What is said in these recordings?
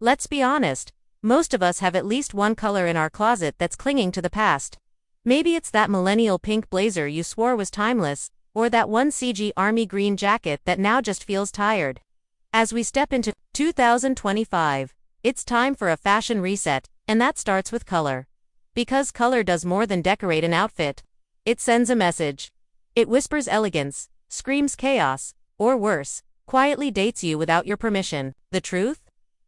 Let's be honest, most of us have at least one color in our closet that's clinging to the past. Maybe it's that millennial pink blazer you swore was timeless, or that one CG army green jacket that now just feels tired. As we step into 2025, it's time for a fashion reset, and that starts with color. Because color does more than decorate an outfit. It sends a message. It whispers elegance, screams chaos, or worse, quietly dates you without your permission. The truth?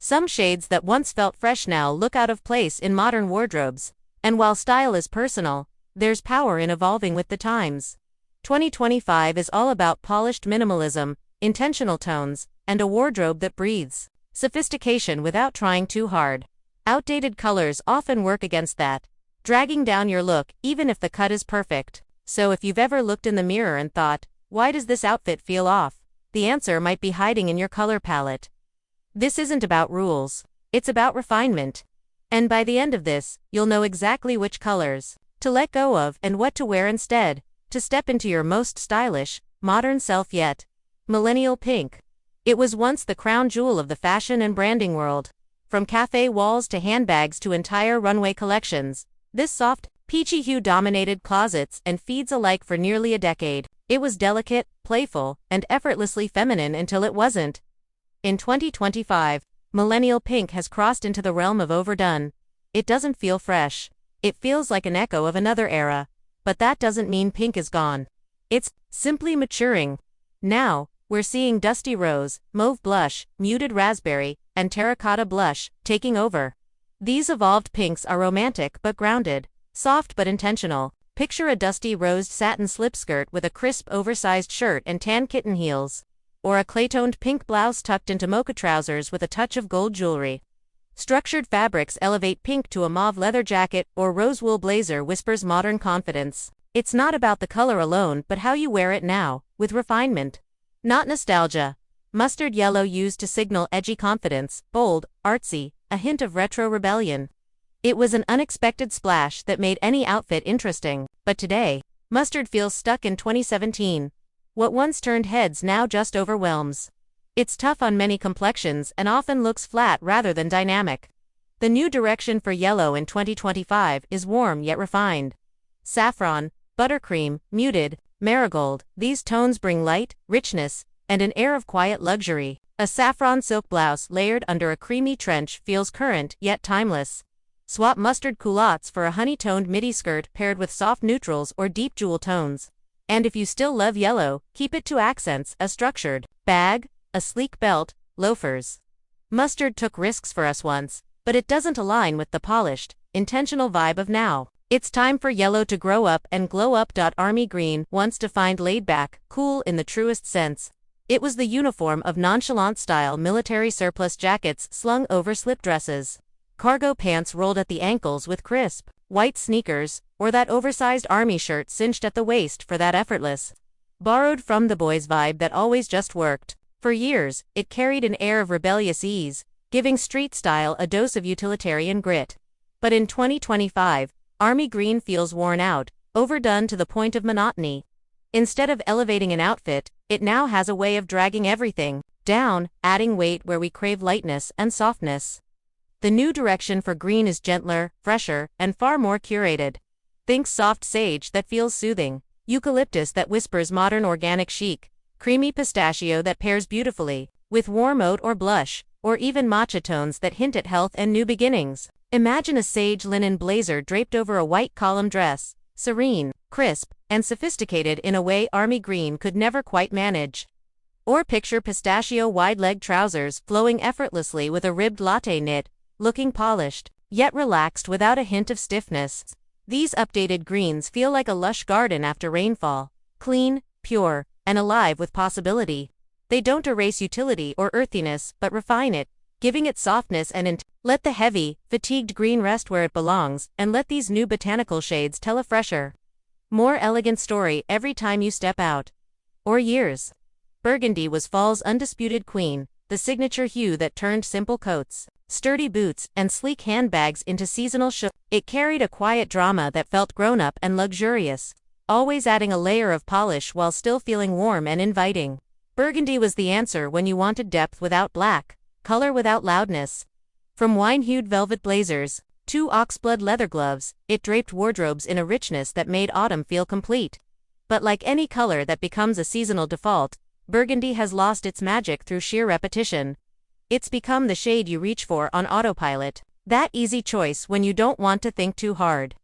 Some shades that once felt fresh now look out of place in modern wardrobes. And while style is personal, there's power in evolving with the times. 2025 is all about polished minimalism, intentional tones, and a wardrobe that breathes sophistication without trying too hard. Outdated colors often work against that, dragging down your look even if the cut is perfect. So if you've ever looked in the mirror and thought, why does this outfit feel off? The answer might be hiding in your color palette. This isn't about rules, it's about refinement. And by the end of this, you'll know exactly which colors to let go of and what to wear instead, to step into your most stylish, modern self yet. Millennial pink. It was once the crown jewel of the fashion and branding world. From cafe walls to handbags to entire runway collections, this soft, peachy hue dominated closets and feeds alike for nearly a decade. It was delicate, playful, and effortlessly feminine until it wasn't. In 2025, millennial pink has crossed into the realm of overdone. It doesn't feel fresh. It feels like an echo of another era. But that doesn't mean pink is gone. It's simply maturing. Now, we're seeing dusty rose, mauve blush, muted raspberry, and terracotta blush taking over. These evolved pinks are romantic but grounded, soft but intentional. Picture a dusty rosed satin slip skirt with a crisp oversized shirt and tan kitten heels. Or a clay-toned pink blouse tucked into mocha trousers with a touch of gold jewelry. Structured fabrics elevate pink to a mauve leather jacket or rose wool blazer whispers modern confidence. It's not about the color alone but how you wear it now, with refinement. Not nostalgia. Mustard yellow used to signal edgy confidence, bold, artsy, a hint of retro rebellion. It was an unexpected splash that made any outfit interesting. But today, mustard feels stuck in 2017. What once turned heads now just overwhelms. It's tough on many complexions and often looks flat rather than dynamic. The new direction for yellow in 2025 is warm yet refined. Saffron, buttercream, muted, marigold, these tones bring light, richness, and an air of quiet luxury. A saffron silk blouse layered under a creamy trench feels current yet timeless. Swap mustard culottes for a honey-toned midi skirt paired with soft neutrals or deep jewel tones. And if you still love yellow, keep it to accents, a structured bag, a sleek belt, loafers. Mustard took risks for us once, but it doesn't align with the polished, intentional vibe of now. It's time for yellow to grow up and glow up. Army green, once defined laid back, cool in the truest sense. It was the uniform of nonchalant style military surplus jackets slung over slip dresses. Cargo pants rolled at the ankles with crisp, white sneakers, or that oversized army shirt cinched at the waist for that effortless, borrowed from the boys vibe that always just worked. For years, it carried an air of rebellious ease, giving street style a dose of utilitarian grit. But in 2025, army green feels worn out, overdone to the point of monotony. Instead of elevating an outfit, it now has a way of dragging everything down, adding weight where we crave lightness and softness. The new direction for green is gentler, fresher, and far more curated. Think soft sage that feels soothing, eucalyptus that whispers modern organic chic, creamy pistachio that pairs beautifully with warm oat or blush, or even matcha tones that hint at health and new beginnings. Imagine a sage linen blazer draped over a white column dress, serene, crisp, and sophisticated in a way army green could never quite manage. Or picture pistachio wide-leg trousers flowing effortlessly with a ribbed latte knit, looking polished, yet relaxed without a hint of stiffness. These updated greens feel like a lush garden after rainfall, clean, pure, and alive with possibility. They don't erase utility or earthiness, but refine it, giving it softness and let the heavy, fatigued green rest where it belongs, and let these new botanical shades tell a fresher, more elegant story every time you step out. Or years. Burgundy was fall's undisputed queen, the signature hue that turned simple coats, sturdy boots, and sleek handbags into seasonal show. It carried a quiet drama that felt grown-up and luxurious, always adding a layer of polish while still feeling warm and inviting. Burgundy was the answer when you wanted depth without black, color without loudness. From wine-hued velvet blazers to oxblood leather gloves, it draped wardrobes in a richness that made autumn feel complete. But like any color that becomes a seasonal default, burgundy has lost its magic through sheer repetition. It's become the shade you reach for on autopilot, that easy choice when you don't want to think too hard.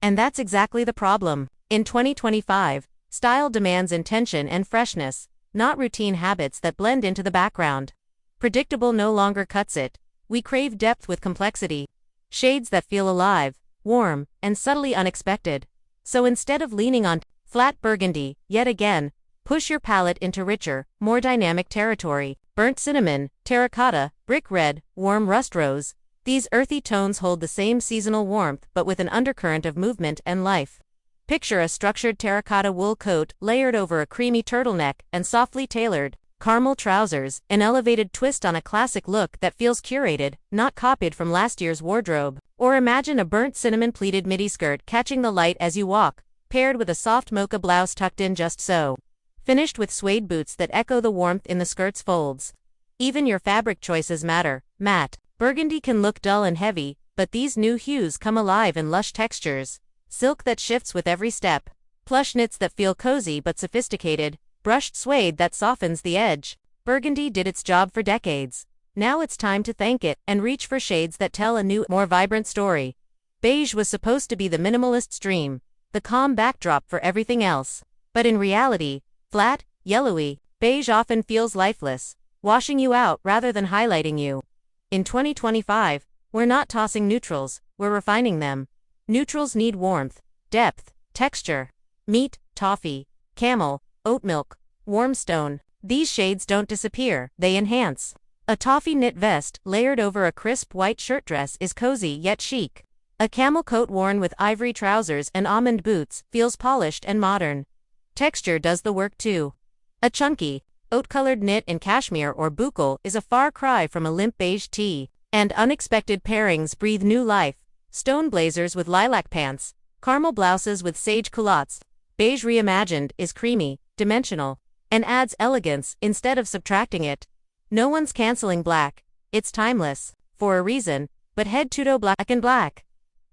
And that's exactly the problem. In 2025, style demands intention and freshness, not routine habits that blend into the background. Predictable no longer cuts it. We crave depth with complexity. Shades that feel alive, warm, and subtly unexpected. So instead of leaning on flat burgundy, yet again, push your palette into richer, more dynamic territory. Burnt cinnamon, terracotta, brick red, warm rust rose. These earthy tones hold the same seasonal warmth but with an undercurrent of movement and life. Picture a structured terracotta wool coat layered over a creamy turtleneck and softly tailored caramel trousers, an elevated twist on a classic look that feels curated, not copied from last year's wardrobe. Or imagine a burnt cinnamon pleated midi skirt catching the light as you walk, paired with a soft mocha blouse tucked in just so. Finished with suede boots that echo the warmth in the skirt's folds. Even your fabric choices matter. Matte burgundy can look dull and heavy, but these new hues come alive in lush textures. Silk that shifts with every step. Plush knits that feel cozy but sophisticated. Brushed suede that softens the edge. Burgundy did its job for decades. Now it's time to thank it and reach for shades that tell a new, more vibrant story. Beige was supposed to be the minimalist's dream, the calm backdrop for everything else. But in reality, flat, yellowy, beige often feels lifeless, washing you out rather than highlighting you. In 2025, we're not tossing neutrals, we're refining them. Neutrals need warmth, depth, texture. Meat, toffee, camel, oat milk, warm stone. These shades don't disappear, they enhance. A toffee knit vest layered over a crisp white shirt dress is cozy yet chic. A camel coat worn with ivory trousers and almond boots feels polished and modern. Texture does the work too. A chunky, oat-colored knit in cashmere or buckle is a far cry from a limp beige tee. And unexpected pairings breathe new life. Stone blazers with lilac pants, caramel blouses with sage culottes. Beige reimagined is creamy, dimensional, and adds elegance instead of subtracting it. No one's canceling black. It's timeless, for a reason, but head to black and black.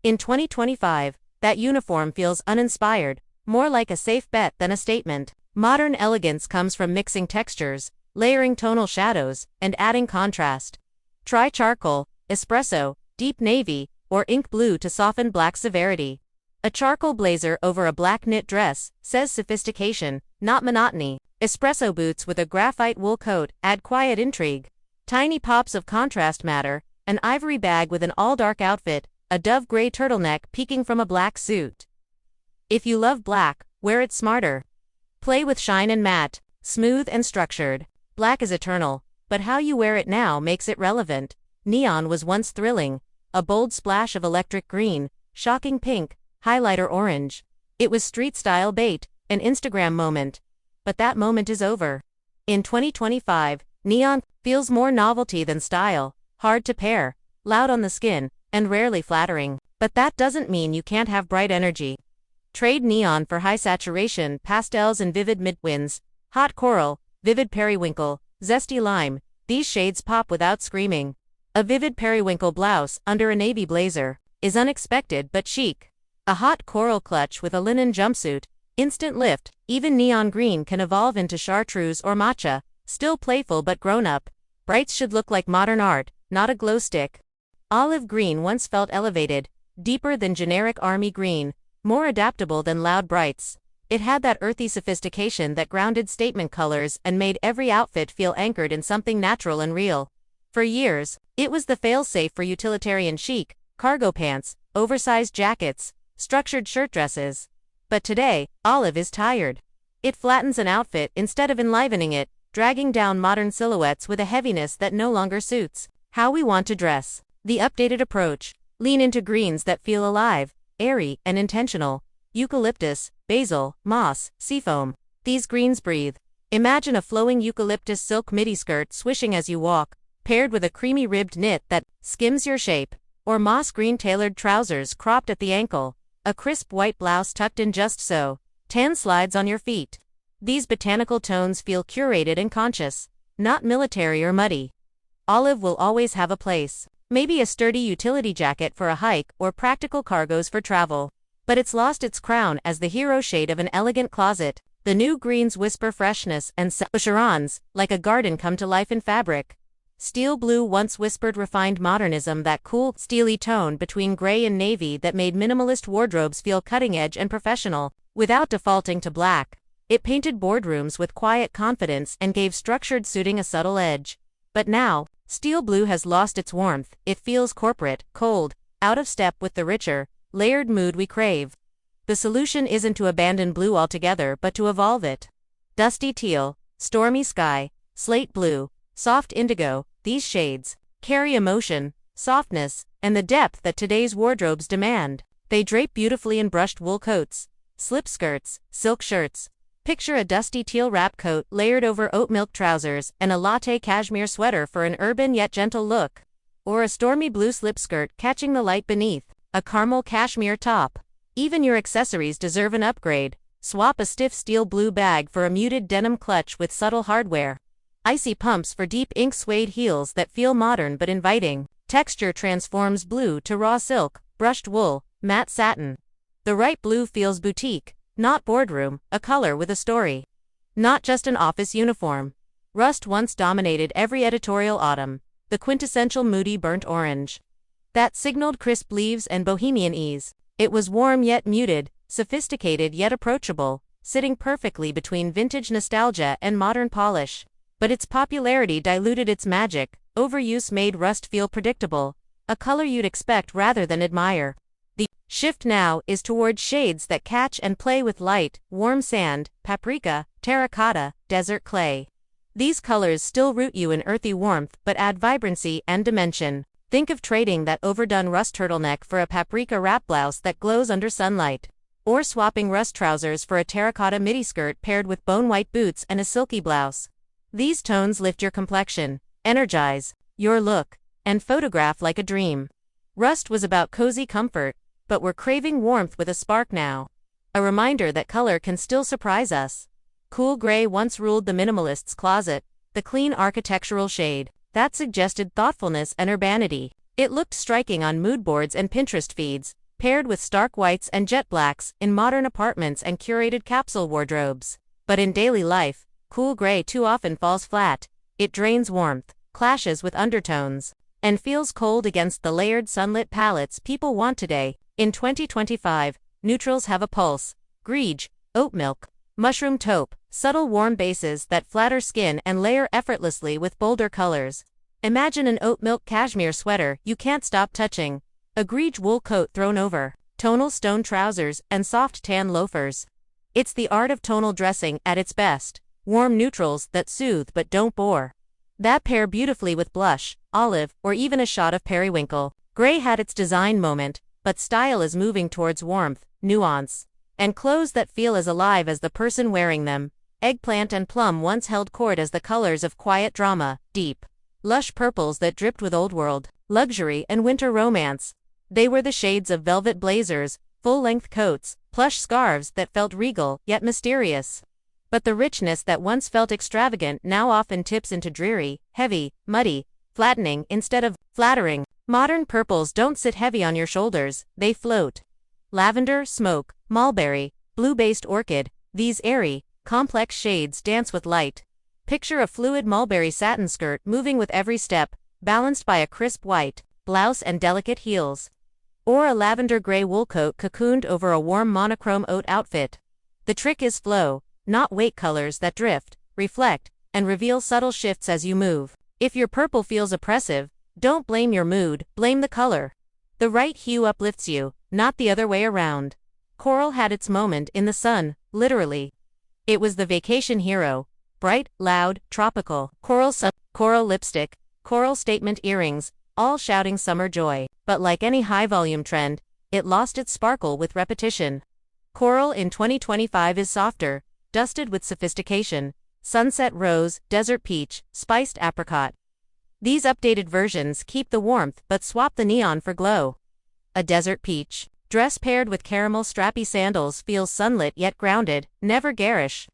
In 2025, that uniform feels uninspired, more like a safe bet than a statement. Modern elegance comes from mixing textures, layering tonal shadows, and adding contrast. Try charcoal, espresso, deep navy, or ink blue to soften black severity. A charcoal blazer over a black knit dress says sophistication, not monotony. Espresso boots with a graphite wool coat add quiet intrigue. Tiny pops of contrast matter. An ivory bag with an all-dark outfit, a dove gray turtleneck peeking from a black suit. If you love black, wear it smarter. Play with shine and matte, smooth and structured. Black is eternal, but how you wear it now makes it relevant. Neon was once thrilling. A bold splash of electric green, shocking pink, highlighter orange. It was street-style bait, an Instagram moment. But that moment is over. In 2025, neon feels more novelty than style, hard to pair, loud on the skin, and rarely flattering. But that doesn't mean you can't have bright energy. Trade neon for high saturation, pastels and vivid midwinds, hot coral, vivid periwinkle, zesty lime. These shades pop without screaming. A vivid periwinkle blouse under a navy blazer is unexpected but chic. A hot coral clutch with a linen jumpsuit, instant lift. Even neon green can evolve into chartreuse or matcha, still playful but grown up. Brights should look like modern art, not a glow stick. Olive green once felt elevated, deeper than generic army green, more adaptable than loud brights. It had that earthy sophistication that grounded statement colors and made every outfit feel anchored in something natural and real. For years, it was the fail-safe for utilitarian chic, cargo pants, oversized jackets, structured shirt dresses. But today, olive is tired. It flattens an outfit instead of enlivening it, dragging down modern silhouettes with a heaviness that no longer suits how we want to dress. The updated approach: lean into greens that feel alive, airy, and intentional. Eucalyptus, basil, moss, seafoam. These greens breathe. Imagine a flowing eucalyptus silk midi skirt swishing as you walk, paired with a creamy ribbed knit that skims your shape, or moss green tailored trousers cropped at the ankle, a crisp white blouse tucked in just so. Tan slides on your feet. These botanical tones feel curated and conscious, not military or muddy. Olive will always have a place. Maybe a sturdy utility jacket for a hike or practical cargos for travel. But it's lost its crown as the hero shade of an elegant closet. The new greens whisper freshness and charons, like a garden come to life in fabric. Steel blue once whispered refined modernism, that cool, steely tone between gray and navy that made minimalist wardrobes feel cutting-edge and professional, without defaulting to black. It painted boardrooms with quiet confidence and gave structured suiting a subtle edge. But now, steel blue has lost its warmth. It feels corporate, cold, out of step with the richer, layered mood we crave. The solution isn't to abandon blue altogether but to evolve it. Dusty teal, stormy sky, slate blue, soft indigo, these shades carry emotion, softness, and the depth that today's wardrobes demand. They drape beautifully in brushed wool coats, slip skirts, silk shirts. Picture a dusty teal wrap coat layered over oat milk trousers and a latte cashmere sweater for an urban yet gentle look. Or a stormy blue slip skirt catching the light beneath, a caramel cashmere top. Even your accessories deserve an upgrade. Swap a stiff steel blue bag for a muted denim clutch with subtle hardware. Icy pumps for deep ink suede heels that feel modern but inviting. Texture transforms blue to raw silk, brushed wool, matte satin. The right blue feels boutique, not boardroom, a color with a story. Not just an office uniform. Rust once dominated every editorial autumn, the quintessential moody burnt orange. That signaled crisp leaves and bohemian ease. It was warm yet muted, sophisticated yet approachable, sitting perfectly between vintage nostalgia and modern polish. But its popularity diluted its magic. Overuse made rust feel predictable, a color you'd expect rather than admire. The shift now is toward shades that catch and play with light, warm sand, paprika, terracotta, desert clay. These colors still root you in earthy warmth but add vibrancy and dimension. Think of trading that overdone rust turtleneck for a paprika wrap blouse that glows under sunlight. Or swapping rust trousers for a terracotta midi skirt paired with bone-white boots and a silky blouse. These tones lift your complexion, energize your look, and photograph like a dream. Rust was about cozy comfort, but we're craving warmth with a spark now. A reminder that color can still surprise us. Cool gray once ruled the minimalist's closet, the clean architectural shade that suggested thoughtfulness and urbanity. It looked striking on mood boards and Pinterest feeds, paired with stark whites and jet blacks in modern apartments and curated capsule wardrobes. But in daily life, cool gray too often falls flat. It drains warmth, clashes with undertones, and feels cold against the layered sunlit palettes people want today. In 2025, neutrals have a pulse. Greige, oat milk, mushroom taupe, subtle warm bases that flatter skin and layer effortlessly with bolder colors. Imagine an oat milk cashmere sweater you can't stop touching, a greige wool coat thrown over, tonal stone trousers, and soft tan loafers. It's the art of tonal dressing at its best. Warm neutrals that soothe but don't bore. That pair beautifully with blush, olive, or even a shot of periwinkle. Gray had its design moment, but style is moving towards warmth, nuance, and clothes that feel as alive as the person wearing them. Eggplant and plum once held court as the colors of quiet drama, deep, lush purples that dripped with old world, luxury and winter romance. They were the shades of velvet blazers, full-length coats, plush scarves that felt regal yet mysterious. But the richness that once felt extravagant now often tips into dreary, heavy, muddy, flattening instead of flattering. Modern purples don't sit heavy on your shoulders, they float. Lavender, smoke, mulberry, blue-based orchid, these airy, complex shades dance with light. Picture a fluid mulberry satin skirt moving with every step, balanced by a crisp white blouse and delicate heels. Or a lavender gray wool coat cocooned over a warm monochrome oat outfit. The trick is flow, not weight. Colors that drift, reflect, and reveal subtle shifts as you move. If your purple feels oppressive, don't blame your mood, blame the color. The right hue uplifts you, not the other way around. Coral had its moment in the sun, literally. It was the vacation hero. Bright, loud, tropical. Coral sun, coral lipstick, coral statement earrings, all shouting summer joy. But like any high-volume trend, it lost its sparkle with repetition. Coral in 2025 is softer, dusted with sophistication. Sunset rose, desert peach, spiced apricot. These updated versions keep the warmth but swap the neon for glow. A desert peach dress paired with caramel strappy sandals feels sunlit yet grounded, never garish.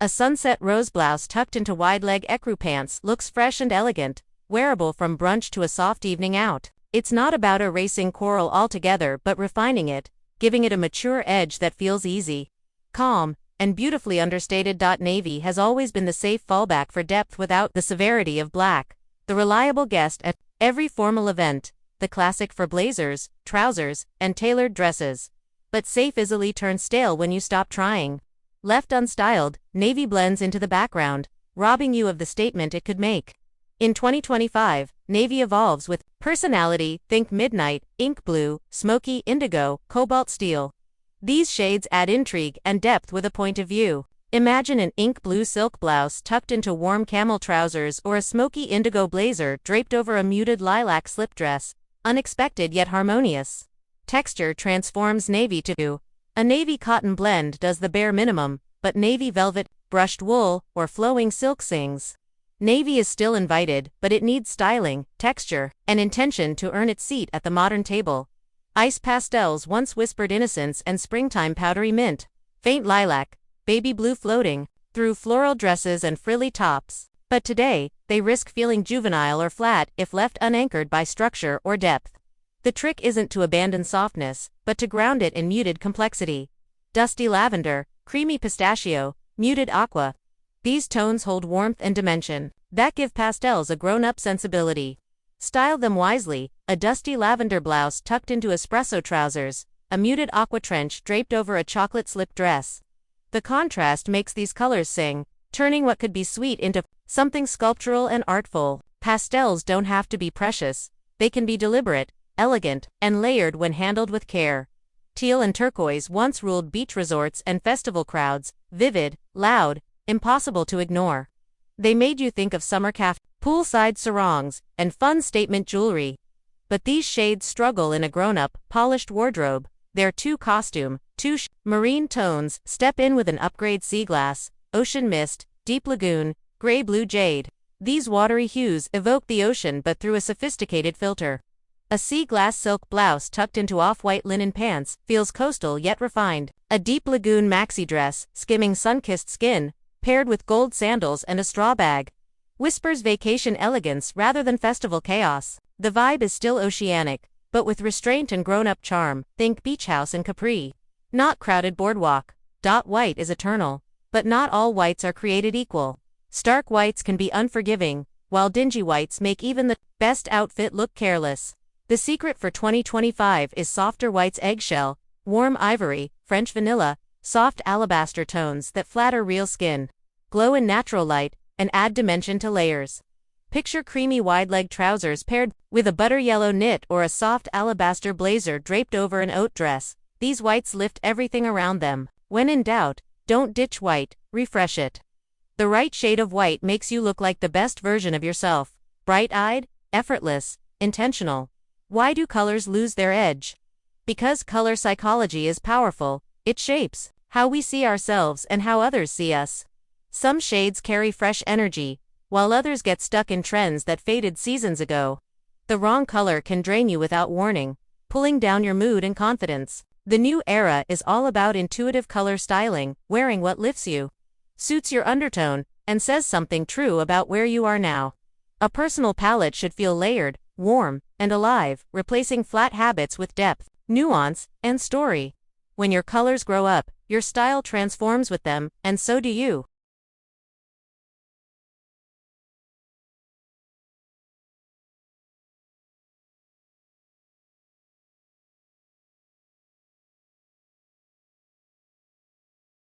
A sunset rose blouse tucked into wide-leg ecru pants looks fresh and elegant, wearable from brunch to a soft evening out. It's not about erasing coral altogether but refining it, giving it a mature edge that feels easy, calm, and beautifully understated. Navy has always been the safe fallback for depth without the severity of black, the reliable guest at every formal event, the classic for blazers, trousers, and tailored dresses. But safe easily turns stale when you stop trying. Left unstyled, navy blends into the background, robbing you of the statement it could make. In 2025, navy evolves with personality. Think midnight, ink blue, smoky indigo, cobalt steel. These shades add intrigue and depth with a point of view. Imagine an ink blue silk blouse tucked into warm camel trousers or a smoky indigo blazer draped over a muted lilac slip dress. Unexpected yet harmonious. Texture transforms navy to a navy cotton blend does the bare minimum, but navy velvet, brushed wool, or flowing silk sings. Navy is still invited, but it needs styling, texture, and intention to earn its seat at the modern table. Ice pastels once whispered innocence and springtime powdery mint, faint lilac, baby blue floating through floral dresses and frilly tops. But today, they risk feeling juvenile or flat if left unanchored by structure or depth. The trick isn't to abandon softness, but to ground it in muted complexity. Dusty lavender, creamy pistachio, muted aqua. These tones hold warmth and dimension that give pastels a grown-up sensibility. Style them wisely, a dusty lavender blouse tucked into espresso trousers, a muted aqua trench draped over a chocolate slip dress. The contrast makes these colors sing, turning what could be sweet into something sculptural and artful. Pastels don't have to be precious, they can be deliberate, elegant, and layered when handled with care. Teal and turquoise once ruled beach resorts and festival crowds, vivid, loud, impossible to ignore. They made you think of summer poolside sarongs, and fun statement jewelry. But these shades struggle in a grown-up, polished wardrobe. They're too costume, too marine tones. Step in with an upgrade sea glass, ocean mist, deep lagoon, gray-blue jade. These watery hues evoke the ocean but through a sophisticated filter. A sea glass silk blouse tucked into off-white linen pants feels coastal yet refined. A deep lagoon maxi dress, skimming sun-kissed skin, paired with gold sandals and a straw bag, whispers vacation elegance rather than festival chaos. The vibe is still oceanic, but with restraint and grown-up charm. Think beach house and Capri. Not crowded boardwalk. White is eternal, but not all whites are created equal. Stark whites can be unforgiving, while dingy whites make even the best outfit look careless. The secret for 2025 is softer whites, eggshell, warm ivory, French vanilla, soft alabaster tones that flatter real skin, glow in natural light, and add dimension to layers. Picture creamy wide-leg trousers paired with a butter yellow knit or a soft alabaster blazer draped over an oat dress. These whites lift everything around them. When in doubt, don't ditch white, refresh it. The right shade of white makes you look like the best version of yourself. Bright-eyed, effortless, intentional. Why do colors lose their edge? Because color psychology is powerful. It shapes how we see ourselves and how others see us. Some shades carry fresh energy, while others get stuck in trends that faded seasons ago. The wrong color can drain you without warning, pulling down your mood and confidence. The new era is all about intuitive color styling, wearing what lifts you, suits your undertone, and says something true about where you are now. A personal palette should feel layered, warm, and alive, replacing flat habits with depth, nuance, and story. When your colors grow up, your style transforms with them, and so do you.